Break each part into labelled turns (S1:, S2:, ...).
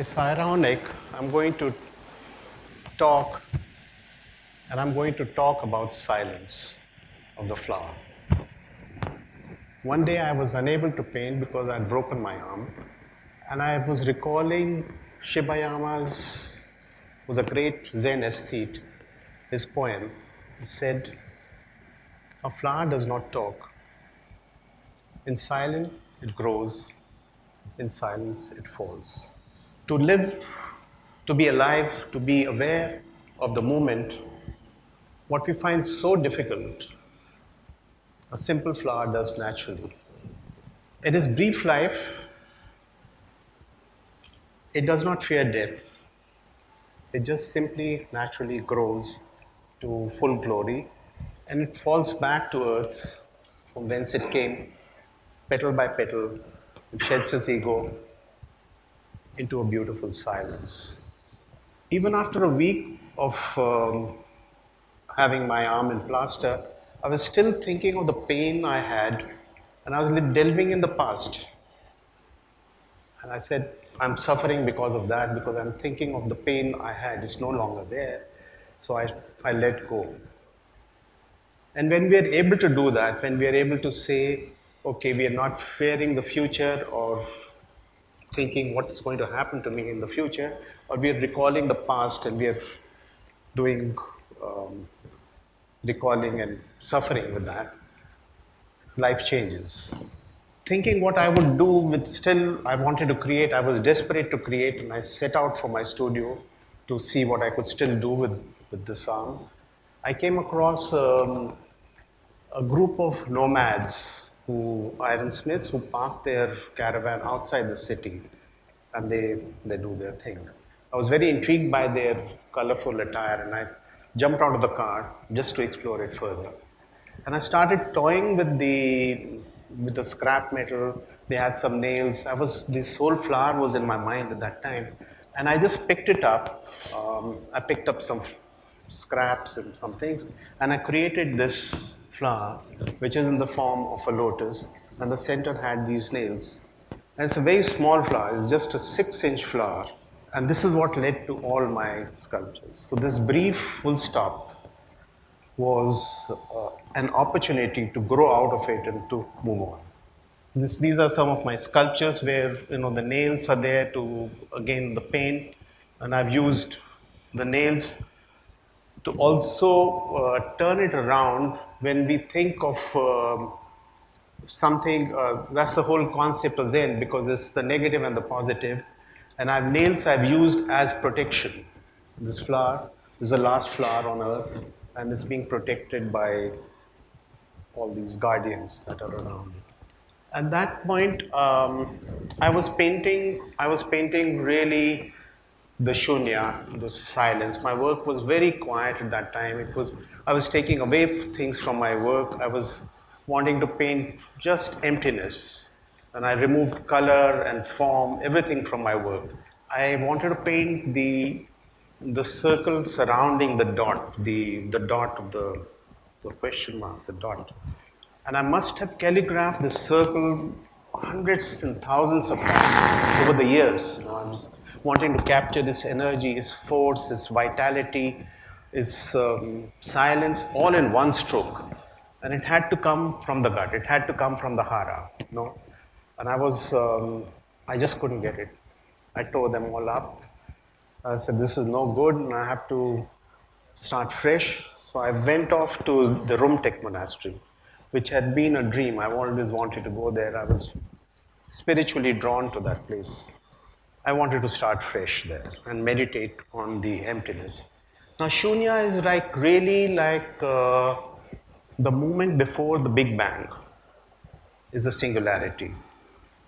S1: It's ironic, I'm going to talk about silence of the flower. One day I was unable to paint because I had broken my arm, and I was recalling Shibayama's, was a great Zen aesthete, his poem. He said, "A flower does not talk. In silence it grows, in silence it falls." To live, to be alive, to be aware of the moment, what we find so difficult, a simple flower does naturally. In its brief life, it does not fear death. It just simply naturally grows to full glory, and it falls back to earth from whence it came, petal by petal. It sheds its ego into a beautiful silence. Even after a week of having my arm in plaster, I was still thinking of the pain I had, and I was delving in the past. And I said, I'm suffering because of that, because I'm thinking of the pain I had. It's no longer there. So I let go. And when we are able to do that, when we are able to say, okay, we are not fearing the future or thinking what's going to happen to me in the future, or we are recalling the past and we are doing recalling and suffering with that, life changes. Thinking what I would do with still, I wanted to create, I was desperate to create, and I set out for my studio to see what I could still do with this arm. I came across a group of nomads, ironsmiths, who park their caravan outside the city, and they do their thing. I was very intrigued by their colorful attire, and I jumped out of the car just to explore it further. And I started toying with the scrap metal. They had some nails. This whole flower was in my mind at that time, and I just picked it up. I picked up some scraps and some things, and I created this flower, which is in the form of a lotus, and the center had these nails. And it's a very small flower. It's just a 6-inch flower, and this is what led to all my sculptures. So this brief full stop was an opportunity to grow out of it and to move on. These are some of my sculptures where the nails are there to, again, the paint, and I've used the nails to also turn it around when we think of something. That's the whole concept of Zen, because it's the negative and the positive, and nails I've used as protection. This flower is the last flower on earth, and it's being protected by all these guardians that are around it. At that point, I was painting really the shunya, the silence. My work was very quiet at that time. I was taking away things from my work. I was wanting to paint just emptiness, and I removed color and form, everything from my work. I wanted to paint the circle surrounding the dot, the dot of the question mark, the dot. And I must have calligraphed this circle hundreds and thousands of times over the years. I was wanting to capture this energy, its force, its vitality, its silence, all in one stroke. And it had to come from the gut. It had to come from the hara. And I just couldn't get it. I tore them all up. I said, this is no good, and I have to start fresh. So I went off to the Rumtek monastery, which had been a dream. I always wanted to go there. I was spiritually drawn to that place. I wanted to start fresh there and meditate on the emptiness. Now, Shunya is really like the moment before the Big Bang is a singularity,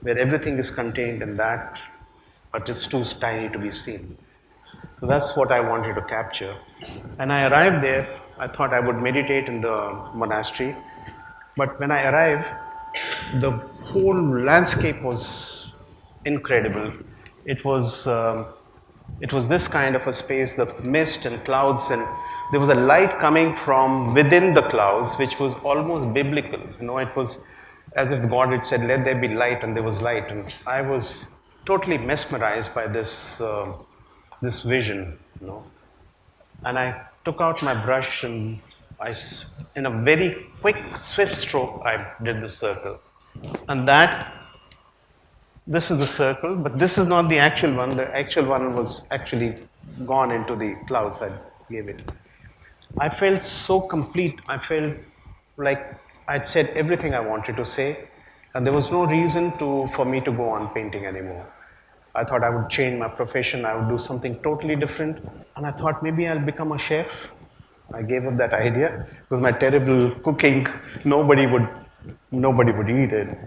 S1: where everything is contained in that, but it's too tiny to be seen. So that's what I wanted to capture. And I arrived there. I thought I would meditate in the monastery. But when I arrived, the whole landscape was incredible. It was this kind of a space, the mist and clouds, and there was a light coming from within the clouds, which was almost biblical. It was as if God had said, let there be light, and there was light. And I was totally mesmerized by this vision, you know. And I took out my brush and in a very quick, swift stroke, I did the circle. And this is the circle, but this is not the actual one. The actual one was actually gone into the clouds I gave it. I felt so complete. I felt like I'd said everything I wanted to say, and there was no reason for me to go on painting anymore. I thought I would change my profession, I would do something totally different, and I thought maybe I'll become a chef. I gave up that idea because my terrible cooking, nobody would eat it.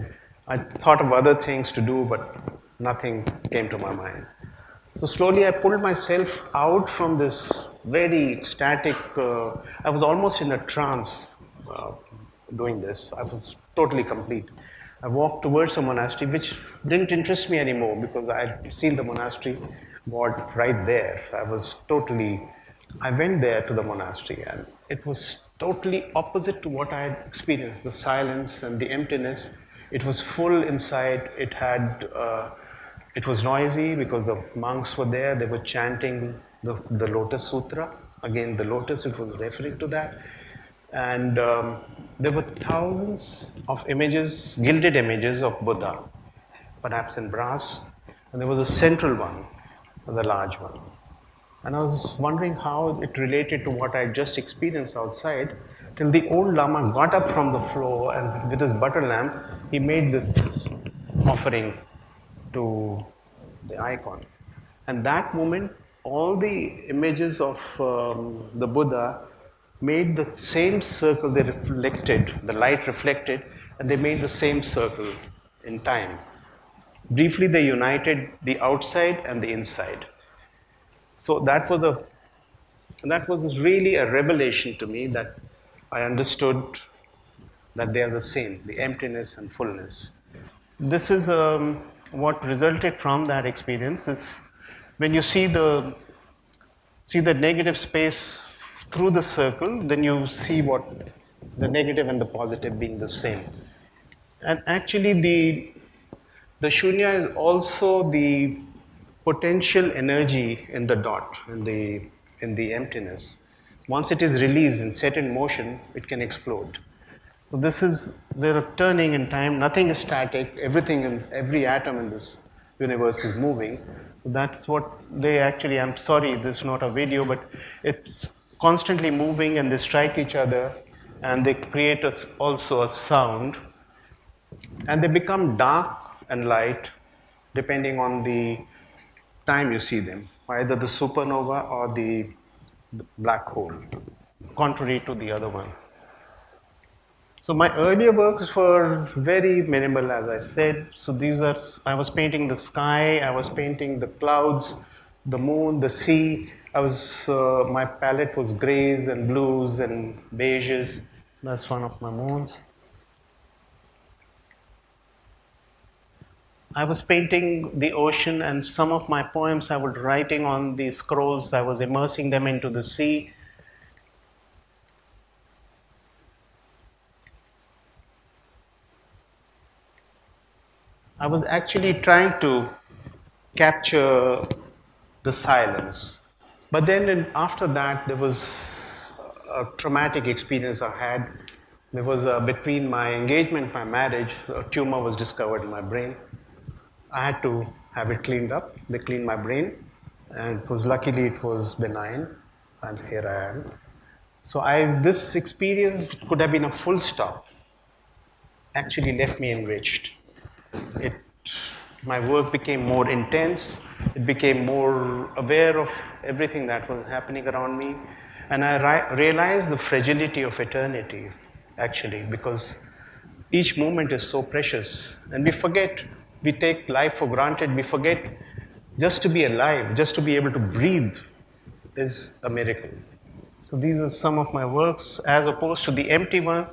S1: I thought of other things to do, but nothing came to my mind. So slowly I pulled myself out from this very ecstatic, I was almost in a trance doing this. I was totally complete. I walked towards a monastery which didn't interest me anymore because I had seen the monastery board right there. I went there to the monastery and it was totally opposite to what I had experienced, the silence and the emptiness. It was full inside, it was noisy because the monks were there, they were chanting the Lotus Sutra. Again, the lotus, it was referring to that. And there were thousands of images, gilded images of Buddha, perhaps in brass. And there was a central one, the large one. And I was wondering how it related to what I had just experienced outside, till the old Lama got up from the floor and with his butter lamp, he made this offering to the icon. And that moment, all the images of the Buddha made the same circle, they reflected, the light reflected, and they made the same circle in time. Briefly, they united the outside and the inside. So that was really a revelation to me that I understood that they are the same, the emptiness and fullness. This is what resulted from that experience is when you see the negative space through the circle, then you see what the negative and the positive being the same. And actually the shunya is also the potential energy in the dot, in the emptiness. Once it is released and set in motion, it can explode. So they're turning in time, nothing is static, every atom in this universe is moving. So that's what I'm sorry, this is not a video, but it's constantly moving and they strike each other and they create also a sound. And they become dark and light depending on the time you see them, either the supernova or the black hole, contrary to the other one. So my earlier works were very minimal, as I said. So I was painting the sky, I was painting the clouds, the moon, the sea. My palette was grays and blues and beiges. That's one of my moons. I was painting the ocean, and some of my poems I was writing on the scrolls. I was immersing them into the sea. I was actually trying to capture the silence. But then after that, there was a traumatic experience I had. There was between my engagement, my marriage, a tumor was discovered in my brain. I had to have it cleaned up. They cleaned my brain, and luckily it was benign, and here I am. So this experience could have been a full stop. Actually left me enriched. My work became more intense. It became more aware of everything that was happening around me, and I realized the fragility of eternity. Actually, because each moment is so precious, and we take life for granted. We forget just to be alive, just to be able to breathe is a miracle. So these are some of my works as opposed to the empty one.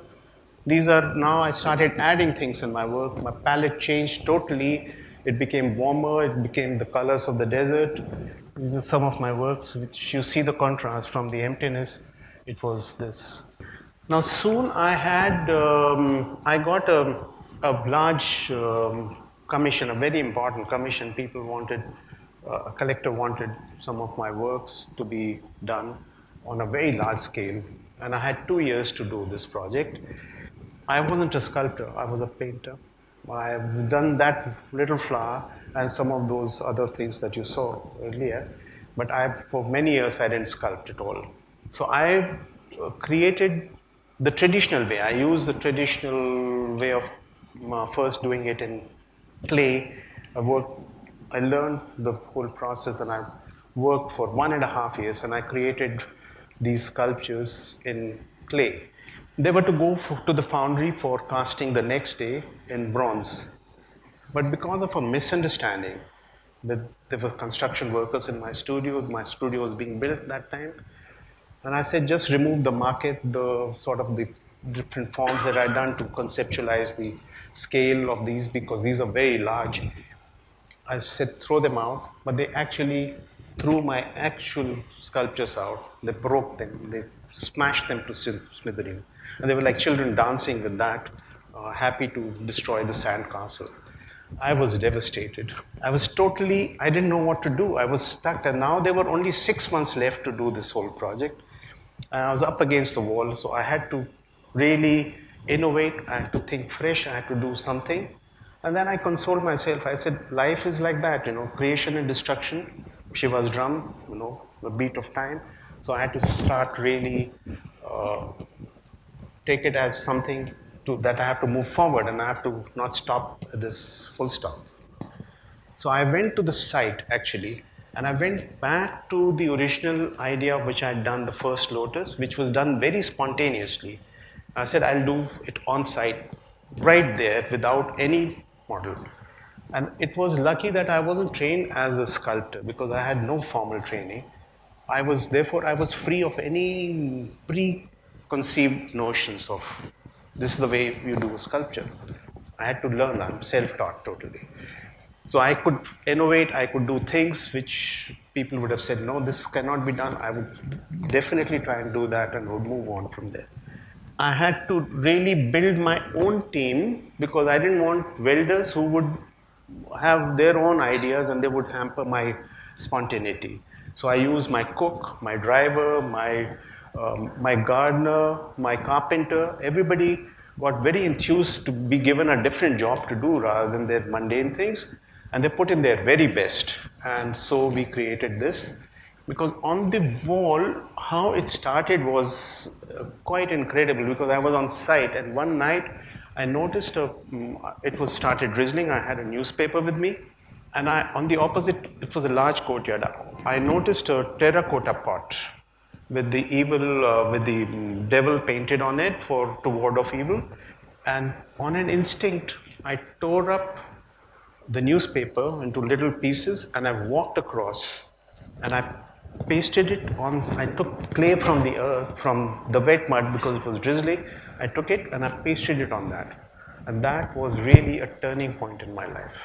S1: Now I started adding things in my work. My palette changed totally. It became warmer, it became the colors of the desert. These are some of my works which you see the contrast from the emptiness. It was this. Now soon I got a large commission, a very important commission. People wanted, a collector wanted some of my works to be done on a very large scale. And I had 2 years to do this project. I wasn't a sculptor, I was a painter. I've done that little flower and some of those other things that you saw earlier, but for many years I didn't sculpt at all. So I created the traditional way. I used the traditional way of first doing it in clay. I learned the whole process and I worked for 1.5 years and I created these sculptures in clay. They were to go to the foundry for casting the next day in bronze. But because of a misunderstanding, there were construction workers in my studio was being built that time, and I said just remove the market, the sort of the different forms that I'd done to conceptualize the scale of these because these are very large. I said throw them out, but they actually threw my actual sculptures out. They broke them, they smashed them to smithereens. And they were like children dancing with that, happy to destroy the sandcastle. I was devastated. I didn't know what to do. I was stuck, and now there were only 6 months left to do this whole project. And I was up against the wall, so I had to really innovate, I had to think fresh, I had to do something. And then I consoled myself. I said, life is like that, creation and destruction, Shiva's drum, the beat of time. So I had to start really take it as something that I have to move forward and I have to not stop at this full stop. So I went to the site actually, and I went back to the original idea of which I had done the first lotus, which was done very spontaneously. I said, I'll do it on site, right there, without any model. And it was lucky that I wasn't trained as a sculptor because I had no formal training. Therefore, I was free of any preconceived notions of this is the way you do a sculpture. I had to learn, I'm self-taught totally. So I could innovate, I could do things which people would have said, no, this cannot be done. I would definitely try and do that and would move on from there. I had to really build my own team because I didn't want welders who would have their own ideas and they would hamper my spontaneity. So I used my cook, my driver, my gardener, my carpenter. Everybody got very enthused to be given a different job to do rather than their mundane things. And they put in their very best. And so we created this. Because on the wall, how it started was quite incredible because I was on site and one night I noticed it was started drizzling. I had a newspaper with me and on the opposite, it was a large courtyard. I noticed a terracotta pot with the with the devil painted on it to ward off evil. And on an instinct, I tore up the newspaper into little pieces and I walked across and I pasted it on. I took clay from the earth, from the wet mud because it was drizzling. I took it and I pasted it on that. And that was really a turning point in my life.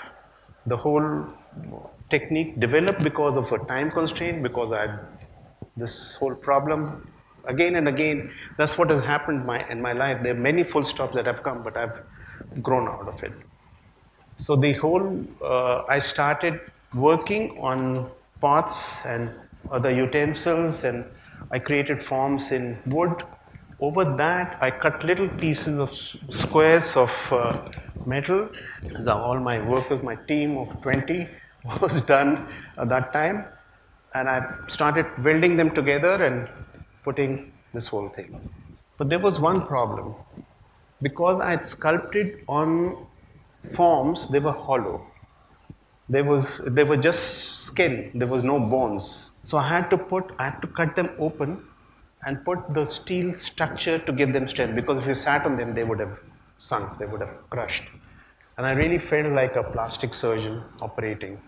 S1: The whole technique developed because of a time constraint, because I had this whole problem again and again. That's what has happened in my life. There are many full stops that have come, but I've grown out of it. So the whole, I started working on pots and other utensils, and I created forms in wood. Over that, I cut little pieces of squares of metal. So all my workers, my team of 20 was done at that time. And I started welding them together and putting this whole thing. But there was one problem. Because I had sculpted on forms, they were hollow. They were just skin, there was no bones. So I had to cut them open and put the steel structure to give them strength, because if you sat on them, they would have sunk, they would have crushed. And I really felt like a plastic surgeon operating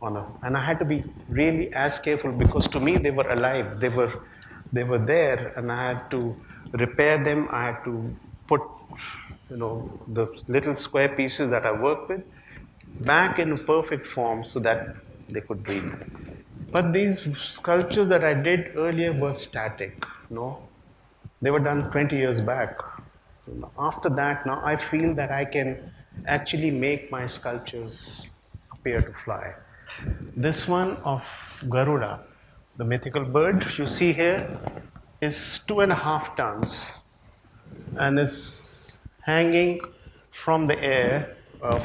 S1: on and I had to be really as careful because to me they were alive, they were there, and I had to repair them. I had to put, the little square pieces that I worked with back in perfect form so that they could breathe. But these sculptures that I did earlier were static, They were done 20 years back. After that, now I feel that I can actually make my sculptures appear to fly. This one of Garuda, the mythical bird you see here, is 2.5 tons and is hanging from the air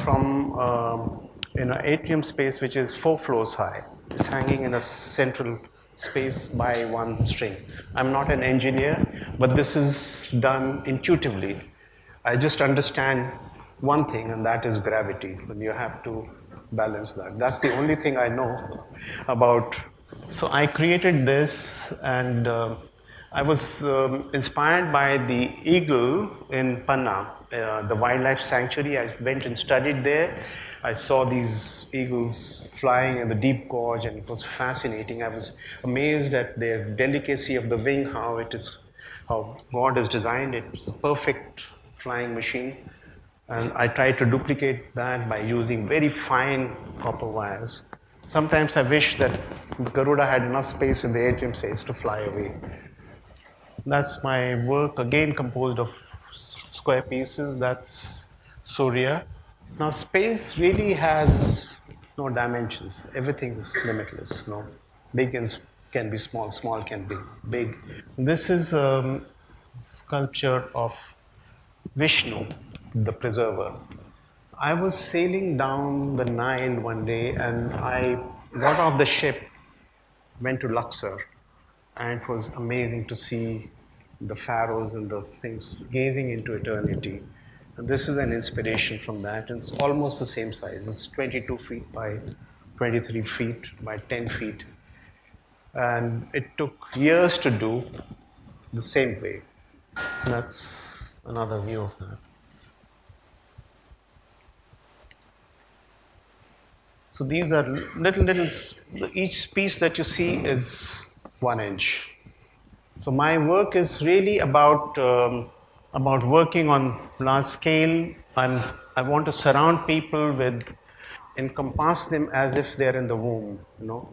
S1: from in an atrium space which is 4 floors high. It's hanging in a central space by one string. I'm not an engineer, but this is done intuitively. I just understand one thing, and that is gravity. And you have to balance that. That's the only thing I know about. So I created this, and I was inspired by the eagle in Panna, the wildlife sanctuary. I went and studied there. I saw these eagles flying in the deep gorge, and it was fascinating. I was amazed at their delicacy of the wing, how it is, how God has designed it. It's a perfect flying machine. And I tried to duplicate that by using very fine copper wires. Sometimes I wish that Garuda had enough space in the atrium space to fly away. That's my work, again composed of square pieces. That's Surya. Now, space really has no dimensions. Everything is limitless. No, big can be small, small can be big. This is a sculpture of Vishnu, the preserver. I was sailing down the Nile one day and I got off the ship, went to Luxor, and it was amazing to see the pharaohs and the things gazing into eternity. And this is an inspiration from that. It's almost the same size. It's 22 feet by 23 feet by 10 feet. And it took years to do the same way. That's another view of that. So these are little, each piece that you see is 1 inch. So my work is really about working on large scale, and I want to surround people with, encompass them as if they're in the womb, you know.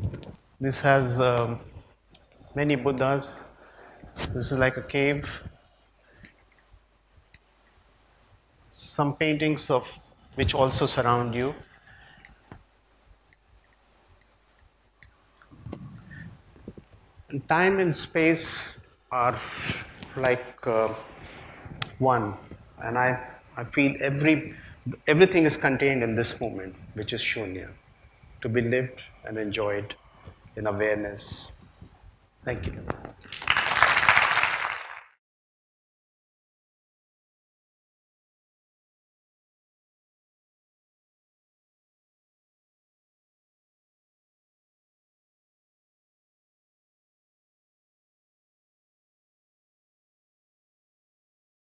S1: This has many Buddhas. This is like a cave. Some paintings of which also surround you. And time and space are like one, and I feel everything is contained in this moment, which is shunya, to be lived and enjoyed in awareness. Thank you.